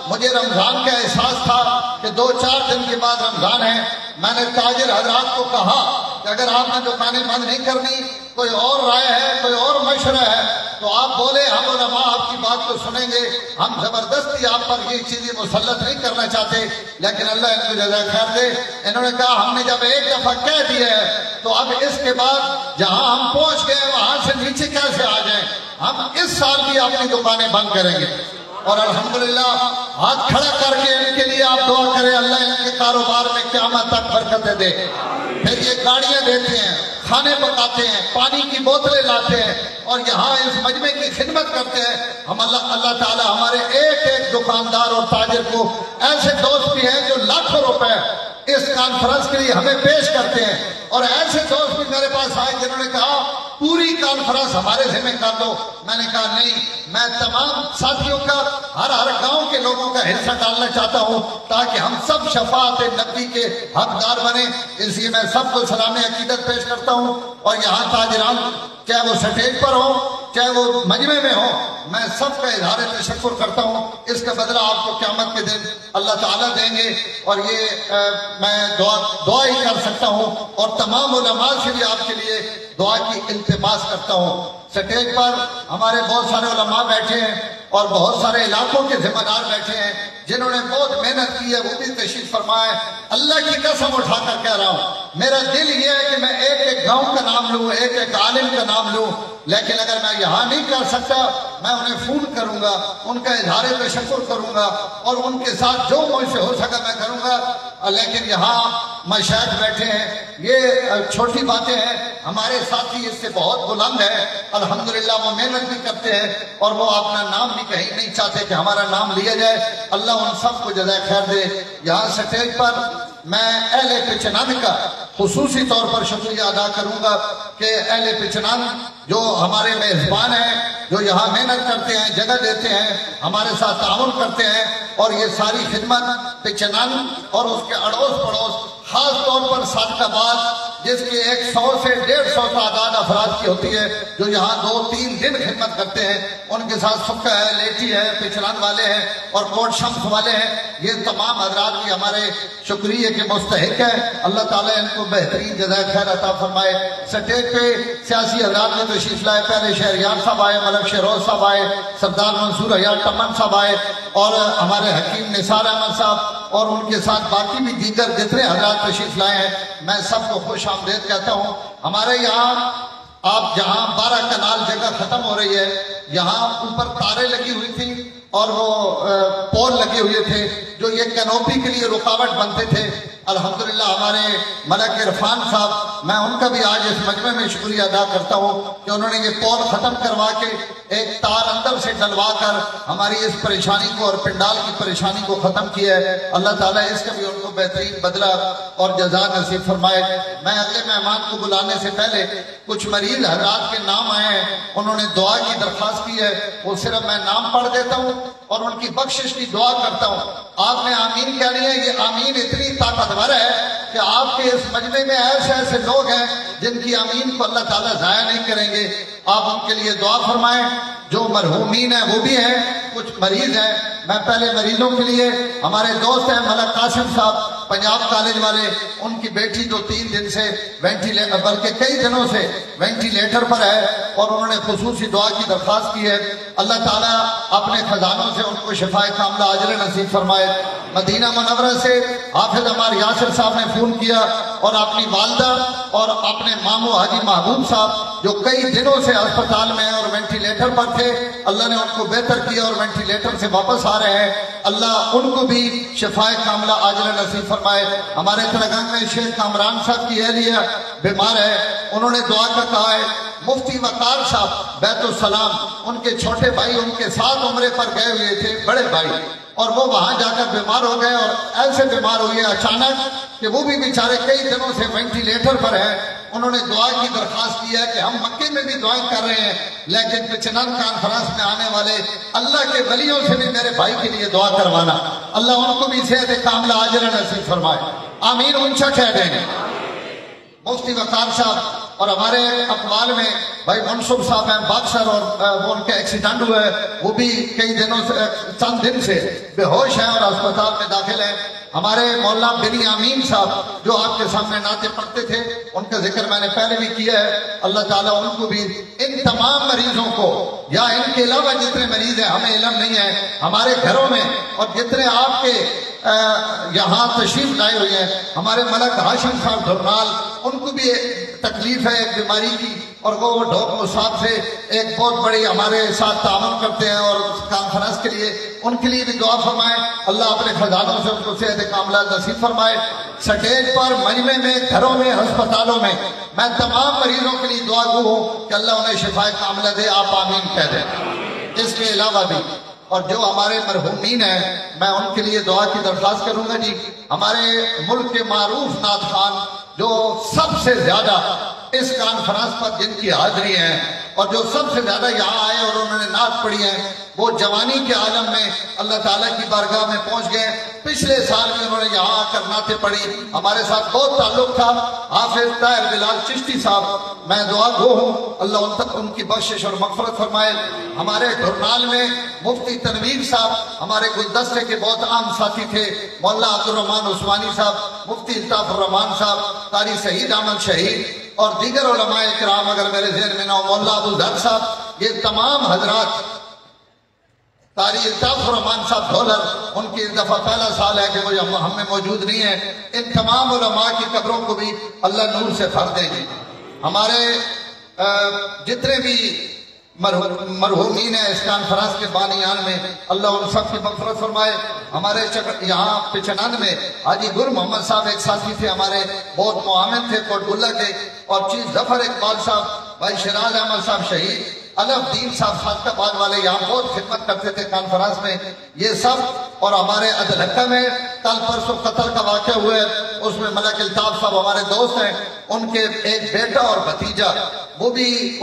مجھے رمضان کا احساس تھا کہ 2-4 دن کے بعد رمضان ہے. میں نے تاجر حضرات کو کہا کہ اگر آپ نے دکانیں بند نہیں کرنی کوئی اور رائے ہے کوئی اور مشورہ ہے تو آپ بولے ہم علماء آپ کی بات کو سنیں گے. ہم زبردستی آپ پر یہ چیزیں مسلط نہیں کرنا چاہتے لیکن اللہ ان کو جزائے خیر دے. انہوں نے کہا ہم نے جب ایک دفعہ کہہ دیا ہے تو اب اس کے بعد جہاں ہم پہنچ گئے وہاں سے نیچے کیسے آ جائیں. ہم اس سال بھی اپنی دکانیں بند کریں گے اور الحمدللہ ہاتھ کھڑا کر کے ان کے لیے آپ دعا کریں اللہ ان کے کاروبار میں قیامت تک برکتیں دے. پھر یہ گاڑیاں دیتے ہیں کھانے پکاتے ہیں پانی کی بوتلیں لاتے ہیں اور یہاں اس مجمع کی خدمت کرتے ہیں. ہم اللہ تعالی ہمارے ایک ایک دکاندار اور تاجر کو ایسے دوست بھی ہیں جو لاکھوں روپے اس کانفرنس کے لیے ہمیں پیش کرتے ہیں اور ایسے دوست بھی میرے پاس آئے جنہوں نے کہا پوری کانفرنس ہمارے ذمہ کر دو. میں نے کہا نہیں میں تمام ساتھیوں کا ہر گاؤں کے لوگوں کا حصہ ڈالنا چاہتا ہوں تاکہ ہم سب شفاعت نبی کے حقدار بنیں. اس لیے میں سب کو سلام عقیدت پیش کرتا ہوں اور یہاں تاجران چاہے وہ سٹیج پر ہوں چاہے وہ مجمع میں ہوں میں سب کا اظہار تشکر کرتا ہوں. اس کا بدلہ آپ کو قیامت کے دن اللہ تعالیٰ دیں گے اور یہ میں دعا ہی کر سکتا ہوں اور تمام علماء سے بھی آپ کے لیے دعا کی التماس کرتا ہوں. سٹیج پر ہمارے بہت سارے علماء بیٹھے ہیں اور بہت سارے علاقوں کے ذمہ دار بیٹھے ہیں جنہوں نے بہت محنت کی ہے وہ بھی تشریف فرمائے. اللہ کی قسم اٹھا کر کہہ رہا ہوں میرا دل یہ ہے کہ میں ایک ایک گاؤں کا نام لوں ایک ایک عالم کا نام لوں لیکن اگر میں یہاں نہیں کر سکتا میں انہیں فون کروں گا ان کا اظہار تشکر کروں گا اور ان کے ساتھ جو مجھ سے ہو سکا میں کروں گا. لیکن یہاں مشائخ بیٹھے ہیں یہ چھوٹی باتیں ہیں ہمارے ساتھی اس سے بہت بلند ہے الحمدللہ وہ محنت بھی کرتے ہیں اور وہ اپنا نام بھی کہیں نہیں چاہتے کہ ہمارا نام لیا جائے. اللہ ان سب کو جزائے خیر دے. یہاں سٹیج پر میں اہل پچنان کا خصوصی طور پر شکریہ ادا کروں گا کہ اہل پچنان جو ہمارے میزبان ہیں، جو یہاں محنت کرتے ہیں، جگہ دیتے ہیں، ہمارے ساتھ تعاون کرتے ہیں، اور یہ ساری خدمت پچنان اور اس کے اڑوس پڑوس، خاص طور پر صادق آباد جس کی 100 سے 150 تعداد افراد کی ہوتی ہے، جو یہاں 2-3 دن خدمت کرتے ہیں، ان کے ساتھ سکہ ہے، لیٹی ہے، پچنان والے ہیں اور کوٹ شمس والے ہیں، یہ تمام حضرات بھی ہمارے شکریہ کے مستحق ہیں۔ اللہ تعالیٰ ان کو بہترین جزائے خیر عطا فرمائے۔ سٹیج پہ سیاسی حضرات نے تشریف لائے، پہلے شہریار صاحب آئے، ملک شہروز صاحب آئے، سردار منصور حیات ٹمن صاحب آئے، اور ہمارے حکیم نثار احمد صاحب، اور ان کے ساتھ باقی بھی دیگر جتنے حضرات تشریف لائے ہیں، میں سب کو خوش آمدید کہتا ہوں۔ ہمارے یہاں آپ جہاں 12 کنال جگہ ختم ہو رہی ہے، یہاں اوپر تارے لگی ہوئی تھی اور وہ پول لگے ہوئے تھے جو یہ کینوپی کے لیے رکاوٹ بنتے تھے۔ الحمدللہ ہمارے ملک عرفان صاحب، میں ان کا بھی آج اس مجمع میں شکریہ ادا کرتا ہوں کہ انہوں نے یہ پول ختم کروا کے ایک تار اندر سے ڈلوا کر ہماری اس پریشانی کو اور پنڈال کی پریشانی کو ختم کیا ہے۔ اللہ تعالیٰ اس کا بھی ان کو بہترین بدلہ اور جزا نصیب فرمائے۔ میں اگلے مہمان کو بلانے سے پہلے کچھ مریض حضرات کے نام آئے ہیں، انہوں نے دعا کی درخواست کی ہے، وہ صرف میں نام پڑھ دیتا ہوں اور ان کی بخشش کی دعا کرتا ہوں۔ آپ نے آمین کہنی ہے۔ یہ آمین اتنی طاقتور ہے کہ آپ کے اس مجمع میں ایسے ایسے لوگ ہیں جن کی آمین کو اللہ تعالیٰ ضائع نہیں کریں گے۔ آپ ان کے لیے دعا فرمائیں۔ جو مرحومین ہیں وہ بھی ہیں، کچھ مریض ہیں۔ میں پہلے مریضوں کے لیے ہمارے دوست ہیں ملک قاسم صاحب پنجاب کالج والے، ان کی بیٹی جو 3 دن سے وینٹیلیٹر، بلکہ کئی دنوں سے وینٹیلیٹر پر ہے، اور انہوں نے خصوصی دعا کی درخواست کی ہے۔ اللہ تعالیٰ اپنے خزانوں سے ان کو شفائے کاملہ عاجلہ نصیب فرمائے۔ مدینہ منورہ سے حافظ عمار یاسر صاحب نے فون کیا، اور اپنی والدہ اور اپنے ماموں حاجی محبوب صاحب جو کئی دنوں سے ہسپتال میں ہیں اور وینٹیلیٹر پر تھے، اللہ نے ان کو بہتر کیا اور وینٹیلیٹر سے واپس آ رہے ہیں۔ اللہ ان کو بھی شفائے کاملہ عاجلہ نصیب فرمائے۔ ہمارے ترگنگ میں شیخ کامران صاحب کی اہلیہ بیمار ہے، انہوں نے دعا کا کہا ہے۔ مفتی وقار صاحب بیت السلام، ان کے چھوٹے بھائی ان کے ساتھ عمرے پر گئے ہوئے تھے، بڑے بھائی، اور وہ وہاں جا کر بیمار ہو گئے، اور ایسے بیمار ہوئے اچانک کہ وہ بھی بیچارے کئی دنوں سے وینٹیلیٹر پر ہیں۔ انہوں نے دعا کی درخواست کی ہے کہ ہم مکے میں بھی دعائیں کر رہے ہیں، لیکن پچنان کانفرنس میں آنے والے اللہ کے ولیوں سے بھی میرے بھائی کے لیے دعا کروانا۔ اللہ ان کو بھی صحت کاملہ عاجلہ نصیب فرمائے۔ آمین اونچا کہہ دیں گے۔ مفتی وقار صاحب، اور ہمارے اقوال میں بھائی منصف صاحب ہیں باکسر، اور وہ ان کے ایکسیڈنٹ ہوئے، وہ بھی کئی دنوں سے، چند دن سے بے ہوش ہیں اور اسپتال میں داخل ہیں۔ ہمارے مولانا بنی امین صاحب جو آپ کے سامنے نعتیں پڑھتے تھے، ان کا ذکر میں نے پہلے بھی کیا ہے۔ اللہ تعالیٰ ان کو بھی، ان تمام مریضوں کو، یا ان کے علاوہ جتنے مریض ہیں، ہمیں علم نہیں ہے، ہمارے گھروں میں اور جتنے آپ کے یہاں تشریف لائے ہوئے ہیں، ہمارے ملک ہاشم صاحب ڈھرنال، ان کو بھی تکلیف ہے ایک بیماری کی، اور وہ ڈھوک مصعب سے ایک بہت بڑی ہمارے ساتھ تعاون کرتے ہیں، اور کانفرنس کے لیے ان کے لیے بھی دعا فرمائے۔ اللہ اپنے خزانوں سے ان کو صحت کاملہ نصیب فرمائے۔ سٹیج پر، مجمع میں، گھروں میں، ہسپتالوں میں میں تمام مریضوں کے لیے دعا گو ہوں کہ اللہ انہیں شفائے کاملہ دے۔ آپ آمین کہہ دیں۔ اس کے علاوہ بھی، اور جو ہمارے مرحومین ہیں، میں ان کے لیے دعا کی درخواست کروں گا۔ جی، ہمارے ملک کے معروف نعت خوان جو سب سے زیادہ اس کانفرنس پر جن کی حاضری ہیں، اور جو سب سے زیادہ یہاں آئے اور انہوں نے نعت پڑھی ہے، وہ جوانی کے عالم میں اللہ تعالیٰ کی بارگاہ میں پہنچ گئے۔ پچھلے سال میں انہوں نے یہاں آ کر نعتیں پڑھی، ہمارے ساتھ بہت تعلق تھا۔ حافظ طاہر بلال چشتی صاحب، میں دعا گو ہوں اللہ ان تک ان کی بخشش اور مغفرت فرمائے۔ ہمارے ڈھرنال میں مفتی تنویر صاحب ہمارے گلدستے کے بہت عام ساتھی تھے، مولانا عبد الرحمن عثمانی صاحب، مفتی الطاف الرحمان صاحب، قاری سعید احمد شہید، اور دیگر علماء کرام اگر میرے ذہن میں نہ ہو، مولانا ابو ذر صاحب، یہ تمام حضرات، قاری الطاف الرحمان صاحب ڈھولر، ان کی اس دفعہ پہلا سال ہے کہ وہ ہم میں موجود نہیں ہیں۔ ان تمام علماء کی قبروں کو بھی اللہ نور سے بھر دے گی۔ ہمارے جتنے بھی مرحومین ہیں اس کانفرنس کے بانیان میں، اللہ ان سب کی مغفرت فرمائے۔ ہمارے یہاں پچنان میں حاجی گر محمد صاحب ایک ساتھی تھے ہمارے، بہت معاون تھے کوٹ گلہ کے، اور چیف ظفر اقبال صاحب، بھائی شراز احمد صاحب شہید، الف دین صاحب خاصاباد والے یہاں بہت خدمت کرتے تھے کانفرنس میں، یہ سب، اور ہمارے عدلکہ میں کل پرسوں قتل کا واقعہ ہوا ہے، اس میں ملک الطاف صاحب ہمارے دوست ہیں، ان کے ایک بیٹا اور بھتیجا وہ بھی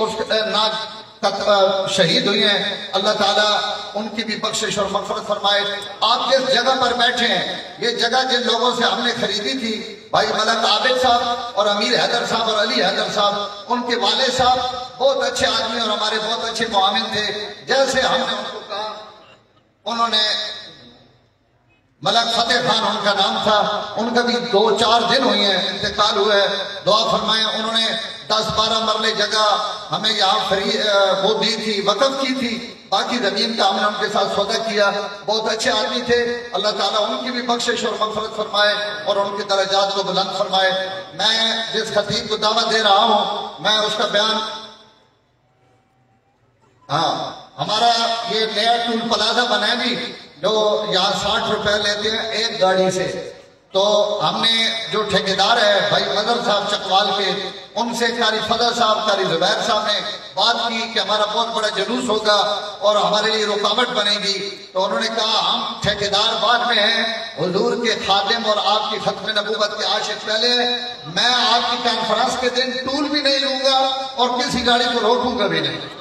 شہید ہوئی ہیں، اللہ تعالیٰ ان کی بھی بخشش اور مغفرت فرمائے۔ آپ جس جگہ پر بیٹھے ہیں یہ جگہ جن لوگوں سے ہم نے خریدی تھی، بھائی ملک عابد صاحب اور امیر حیدر صاحب اور علی حیدر صاحب، ان کے والد صاحب بہت اچھے آدمی اور ہمارے بہت اچھے معاون تھے۔ جیسے ہم نے ان کو کہا، انہوں نے ملک فتح خان ان کا نام تھا، ان کا بھی 2-4 دن ہوئی ہیں انتقال ہوا ہے، دعا فرمائیں۔ انہوں نے 10-12 مرلے جگہ ہمیں یہاں وہ دی تھی، وقف کی تھی، باقی زمین کا ہم نے ان کے ساتھ سودا کیا، بہت اچھے آدمی تھے، اللہ تعالیٰ ان کی بھی بخشش اور مغفرت فرمائے اور ان کے درجات کو بلند فرمائے۔ میں جس خطیب کو دعوت دے رہا ہوں میں اس کا بیان، ہمارا یہ نیا ٹول پلازا بنا ہے جی، جو یہاں 60 روپے لیتے ہیں ایک گاڑی سے، تو ہم نے جو ٹھیکیدار ہے بھائی مظہر صاحب چکوال کے، ان سے قاری فضل صاحب، قاری زبیر صاحب نے بات کی کہ ہمارا بہت بڑا جلوس ہوگا اور ہمارے لیے رکاوٹ بنے گی، تو انہوں نے کہا ہم ٹھیکیدار بعد میں ہیں، حضور کے خادم اور آپ کی ختم نبوت کے عاشق پہلے ہیں، میں آپ کی کانفرنس کے دن ٹول بھی نہیں لوں گا اور کسی گاڑی کو روکوں گا بھی نہیں۔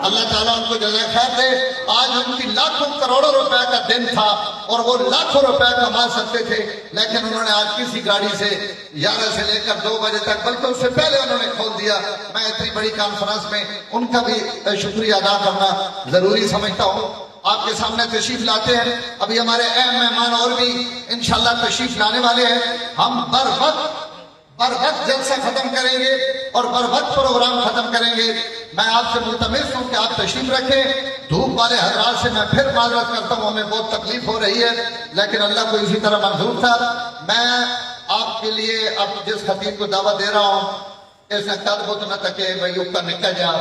اللہ تعالیٰ ان کو جزائے خیر دے۔ آج ان کی لاکھوں کروڑوں روپے کا دن تھا اور وہ لاکھوں روپے کما سکتے تھے، لیکن انہوں نے آج کسی گاڑی سے 11 سے لے کر 2 بجے تک، بلکہ اس سے پہلے انہوں نے کھول دیا۔ میں اتنی بڑی کانفرنس میں ان کا بھی شکریہ ادا کرنا ضروری سمجھتا ہوں۔ آپ کے سامنے تشریف لاتے ہیں، ابھی ہمارے اہم مہمان اور بھی انشاءاللہ تشریف لانے والے ہیں۔ ہم بر وقت جلسہ ختم کریں گے اور بر وقت پروگرام ختم کریں گے۔ میں آپ سے ملتمس ہوں کہ آپ تشریف رکھیں۔ دھوپ والے حضرات سے میں پھر معذرت کرتا ہوں، ہمیں بہت تکلیف ہو رہی ہے، لیکن اللہ کو اسی طرح منظور تھا۔ میں آپ کے لیے اب جس خطیب کو دعوت دے رہا ہوں، اس نے قد بت نہ تکے بھئی اوپر نکل جا،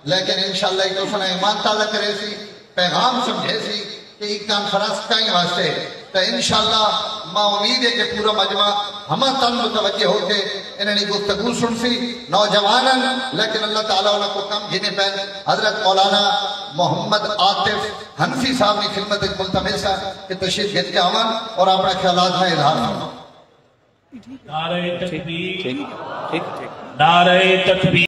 لیکن انشاءاللہ ایک دوسرے ایمان تازہ کرے سی، پیغام سمجھے سی کہ یہ کانفرنس کہیں واسطے، تو انشاءاللہ میں امید ہے کہ پورا مجمع ہمیں تن متوجہ ہو کے انہیں گفتگو سن سی نوجوانن، لیکن اللہ تعالیٰ انہیں کو کم گھنے پہن حضرت مولانا محمد عاطف حنفی صاحب نے خدمت ملتمس ہے کہ تشریف گھت کے آمن اور اپنے خیالات میں اظہار فرمائیں۔ نعرہ تکبیر، نعرہ تکبیر۔